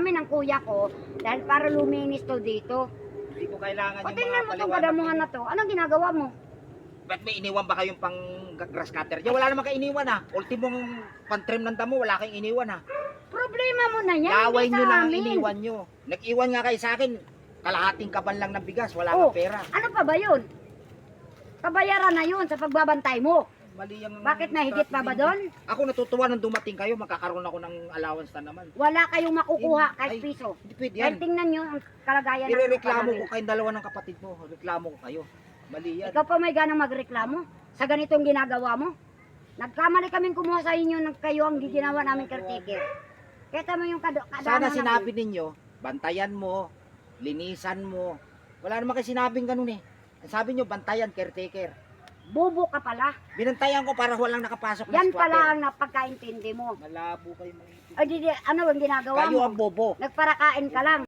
namin ng kuya ko dahil para luminis to dito. Hindi ko kailangan O yung tingnan mga mo itong paliwanag kadamuhan ninyo. na to. Anong ginagawa mo? Ba't may iniwan ba kayong pang grass cutter? Diyan wala naman kayo iniwan ha. Ultimong pantrim ng damo, wala kayong iniwan ha. Problema mo na yan, Laway hindi nyo sa na ang amin. iniwan nyo. Nag-iwan nga kayo sa akin, kalahating kaban lang ng bigas, wala Oh, kang pera. ano pa ba yun? Kabayaran na yun sa pagbabantay mo. Mali ang Bakit nahigit pa ba strategy doon? nyo. Ako natutuwa nung dumating kayo, magkakaroon ako ng allowance na naman. Wala kayong makukuha Ay, kahit piso. Hindi pwede yan. Dahil tingnan nyo ang kalagayan ng Irereklamo lupa ko namin. kayong dalawa ng kapatid mo. Reklamo ko kayo. Mali yan. Ikaw pa may ganang magreklamo sa ganitong ginagawa mo. Nagkamali kaming kumuha sa inyo ng kayo ang ginawa namin caretaker. Kita mo yung Sana kadama sinabi ninyo, bantayan mo, linisan mo. Wala naman kayo sinabing ganun eh. Ang sabi nyo, bantayan, caretaker. Bubo ka pala. Binantayan ko para walang nakapasok na Yan squatter. pala ang napagkaintindi mo. Malabo kayo mga O di, ano ang ginagawa Kayo mo? ang bobo. Nagparakain ka lang.